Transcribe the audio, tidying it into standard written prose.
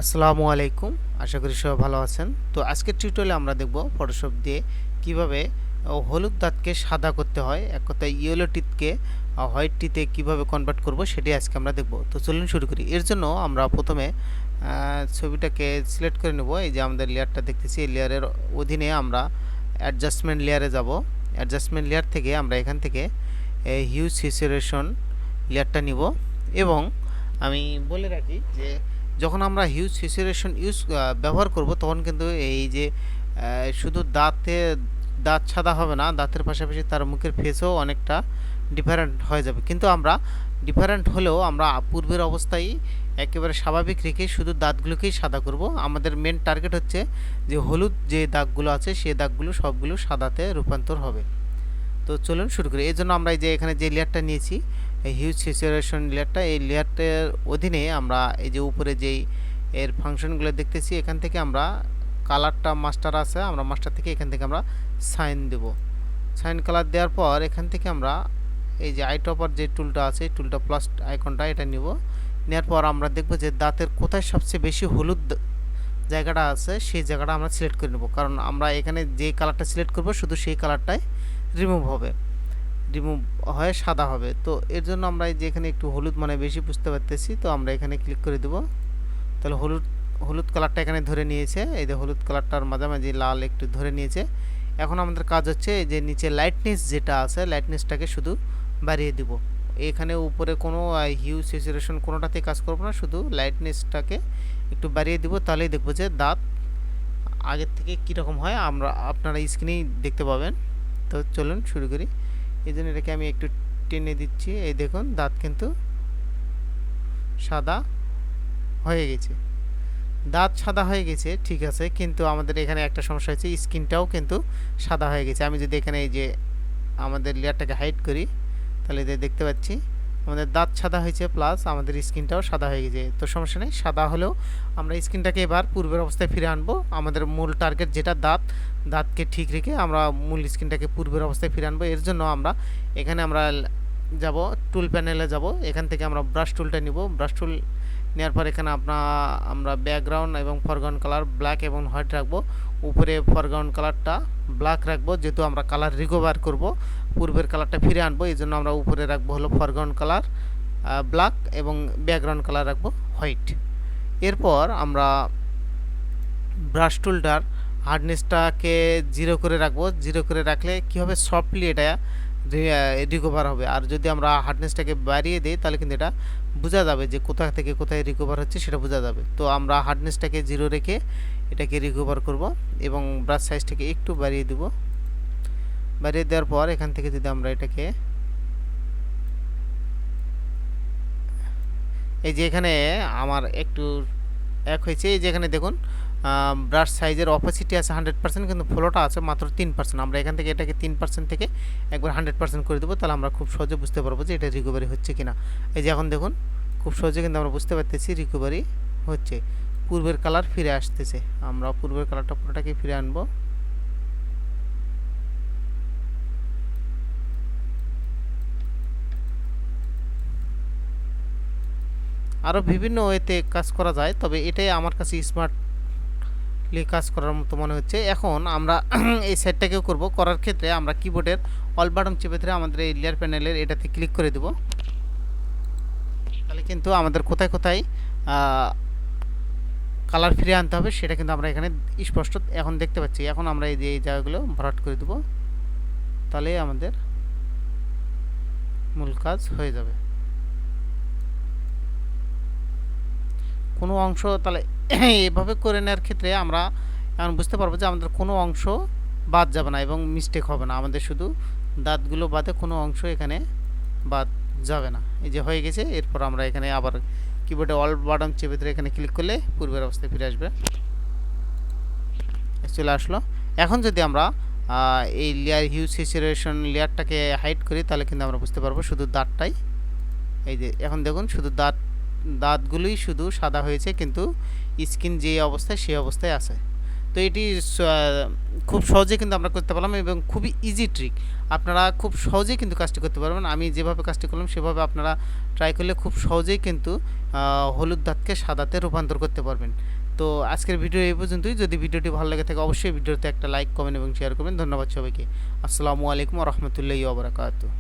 আসসালামু আলাইকুম। আশা করি সবাই ভালো আছেন। তো আজকের টিউটোরিয়ালে আমরা দেখব ফটোশপ দিয়ে কিভাবে হলুদ দাঁতকে সাদা করতে হয়। এক কথায় ইয়েলো টিথকে হোয়াইট টিথে কিভাবে কনভার্ট করব সেটি আজকে আমরা দেখব। তো চলুন শুরু করি। এর জন্য আমরা প্রথমে ছবিটাকে সিলেক্ট করে নেব। এই যে আমাদের লেয়ারটা দেখতেছি, এই লেয়ারের অধীনে আমরা অ্যাডজাস্টমেন্ট লেয়ারে যাব। অ্যাডজাস্টমেন্ট লেয়ার থেকে আমরা এখান থেকে হিউজ স্যাচুরেশন লেয়ারটা নিব এবং আমি বলে রাখি যে যখন আমরা হিউজ স্যাচুরেশন ব্যবহার করব তখন কিন্তু এই যে শুধু দাঁত সাদা হবে না, দাঁতের পাশাপাশি তার মুখের ফেসও অনেকটা ডিফারেন্ট হয়ে যাবে। কিন্তু আমরা ডিফারেন্ট হলেও আমরা পূর্বের অবস্থায় একেবারে স্বাভাবিক রেখে শুধু দাঁতগুলোকেই সাদা করব। আমাদের মেন টার্গেট হচ্ছে যে হলুদ যে দাগগুলো আছে সেই দাগগুলো সবগুলো সাদাতে রূপান্তর হবে। তো চলুন শুরু করি। এই জন্য আমরা এই যে এখানে যে লেয়ারটা নিয়েছি, এই হিউজ স্যাচুরেশন লেয়ারটা, এই লেয়ারটার অধীনে আমরা এই যে উপরে যেই এর ফাংশনগুলো দেখতেছি, এখান থেকে আমরা কালারটা মাস্টার আছে, আমরা মাস্টার থেকে এখান থেকে আমরা সাইন দেব। সাইন কালার দেওয়ার পর এখান থেকে আমরা এই যে আইটপার যে টুলটা আছে, এই টুলটা প্লাস আইকনটা এটা নিব। নেওয়ার পর আমরা দেখব যে দাঁতের কোথায় সবচেয়ে বেশি হলুদ জায়গাটা আছে সেই জায়গাটা আমরা সিলেক্ট করে নেব, কারণ আমরা এখানে যে কালারটা সিলেক্ট করব শুধু সেই কালারটাই রিমুভ হয়ে সাদা হবে। তো এর জন্য আমরা এই যে এখানে একটু হলুদ মানে বেশি বুঝতে পারতেছি, তো আমরা এখানে ক্লিক করে দেব। তাহলে হলুদ কালারটা এখানে ধরে নিয়েছে, এই যে হলুদ কালারটার মাঝামাঝি লাল একটু ধরে নিয়েছে। এখন আমাদের কাজ হচ্ছে এই যে নিচে লাইটনেস যেটা আছে, লাইটনেসটাকে শুধু বাড়িয়ে দিব। এখানে উপরে কোনো হিউ স্যাচুরেশন কোনোটাতেই কাজ করব না, শুধু লাইটনেসটাকে একটু বাড়িয়ে দিব। তাহলেই দেখব যে দাঁত আগের থেকে কীরকম হয় আপনারা স্ক্রিনেই দেখতে পাবেন। তো চলুন শুরু করি। এই জন্য এটাকে আমি একটু টেনে দিচ্ছি। এই দেখুন দাঁত কিন্তু সাদা হয়ে গেছে। দাঁত সাদা হয়ে গেছে ঠিক আছে, কিন্তু আমাদের এখানে একটা সমস্যা হয়েছে, স্কিনটাও কিন্তু সাদা হয়ে গেছে। আমি যদি এখানে এই যে আমাদের লেয়ারটাকে হাইড করি তাহলে দেখতে পাচ্ছি আমাদের দাঁত সাদা হয়েছে প্লাস আমাদের স্কিনটাও সাদা হয়ে গেছে। তো সমস্যা নেই, সাদা হলেও আমরা স্কিনটাকে এবার পূর্বের অবস্থায় ফিরে আনবো। আমাদের মূল টার্গেট যেটা দাঁতকে ঠিক রেখে আমরা মূল স্কিনটাকে পূর্বের অবস্থায় ফিরে আনবো। এর জন্য এখানে আমরা যাব, টুল প্যানেলে যাব। এখান থেকে আমরা ব্রাশ টুলটা নিব। ব্রাশ টুল নেওয়ার পর এখানে আমরা ব্যাকগ্রাউন্ড এবং ফরগ্রাউন্ড কালার ব্ল্যাক এবং হোয়াইট রাখবো। উপরে ফরগ্রাউন্ড কালারটা ব্ল্যাক রাখবো, যেহেতু আমরা কালার রিকভার করব, পূর্বের কালারটা ফিরে আনবো। এই জন্য আমরা উপরে রাখবো হলো ফরগ্রাউন্ড কালার ব্ল্যাক এবং ব্যাকগ্রাউন্ড কালার রাখবো হোয়াইট। এরপর আমরা ব্রাশ টুলটার হার্ডনেসটাকে 0 করে রাখবো। 0 করে রাখলে কী হবে, সফটলি এটা রিকভার হবে। আর যদি আমরা হার্ডনেসটাকে বাড়িয়ে দিই তাহলে কিন্তু এটা বোঝা যাবে যে কোথা থেকে কোথায় রিকভার হচ্ছে, সেটা বোঝা যাবে। তো আমরা হার্ডনেসটাকে 0 রেখে এটাকে রিকভার করব এবং ব্রাশ সাইজটাকে একটু বাড়িয়ে দেব। বাড়িয়ে দেওয়ার পর এখান থেকে যদি আমরা এটাকে এই যে এখানে আমার একটু এক হয়েছে, এই যে এখানে দেখুন ব্রাশ সাইজের অপাসিটি আছে 100%, কিন্তু ফ্লোটা আছে মাত্র 3%। আমরা এখান থেকে এটাকে 3% থেকে একবার 100% করে দেবো। তাহলে আমরা খুব সহজে বুঝতে পারবো যে এটা রিকভারি হচ্ছে কিনা। এই যে এখন দেখুন খুব সহজে কিন্তু আমরা বুঝতে পারতেছি রিকভারি হচ্ছে, পূর্বের কালার ফিরে আসতেছে। আমরা পূর্বের কালারটা পুরোটাকে ফিরে আনবো। আরও বিভিন্ন ওয়েতে কাজ করা যায়, তবে এটাই আমার কাছে স্মার্টলি কাজ করার মতো মনে হচ্ছে। এখন আমরা এই সেটটাকেও করব। করার ক্ষেত্রে আমরা কিবোর্ডের অল বাটন চেপে ধরে আমাদের এই লেয়ার প্যানেলের এটাতে ক্লিক করে দেব। তাহলে কিন্তু আমাদের কোথায় কোথায় কালার ফিরে আনতে হবে সেটা কিন্তু আমরা এখানে স্পষ্ট এখন দেখতে পাচ্ছি। এখন আমরা এই যে এই জায়গাগুলো ভরাট করে দেব, তাহলে আমাদের মূল কাজ হয়ে যাবে। কোনো অংশ তাহলে এভাবে করে নেওয়ার ক্ষেত্রে আমরা এখন বুঝতে পারবো যে আমাদের কোনো অংশ বাদ যাবে না এবং মিস্টেক হবে না। আমাদের শুধু দাঁতগুলো বাদে কোনো অংশ এখানে বাদ যাবে না। এই যে হয়ে গেছে। এরপর আমরা এখানে আবার কিবোর্ডে অল বাটন চেপে ধরে এখানে ক্লিক করলে পূর্বের অবস্থায় ফিরে আসবে, চলে আসলো। এখন যদি আমরা এই লেয়ার হিউ স্যাচুরেশন লেয়ারটাকে হাইড করি তাহলে কিন্তু আমরা বুঝতে পারবো শুধু দাঁতটাই, এই যে এখন দেখুন শুধু দাঁতগুলোই শুধু সাদা হয়েছে, কিন্তু স্কিন যে অবস্থায় সেই অবস্থায় আছে। তো এটি খুব সহজে কিন্তু আমরা করতে পারলাম এবং খুবই ইজি ট্রিক। আপনারা খুব সহজেই কিন্তু কাজটি করতে পারবেন। আমি যেভাবে কাজটি করলাম সেভাবে আপনারা ট্রাই করলে খুব সহজেই কিন্তু হলুদ দাঁতকে সাদাতে রূপান্তর করতে পারবেন। তো আজকের ভিডিও এই পর্যন্তই। যদি ভিডিওটি ভালো লেগে থাকে অবশ্যই ভিডিওতে একটা লাইক, কমেন্ট এবং শেয়ার করবেন। ধন্যবাদ সবাইকে। আসসালামু আলাইকুম ওয়া রাহমাতুল্লাহি ওয়া বারাকাতুহু।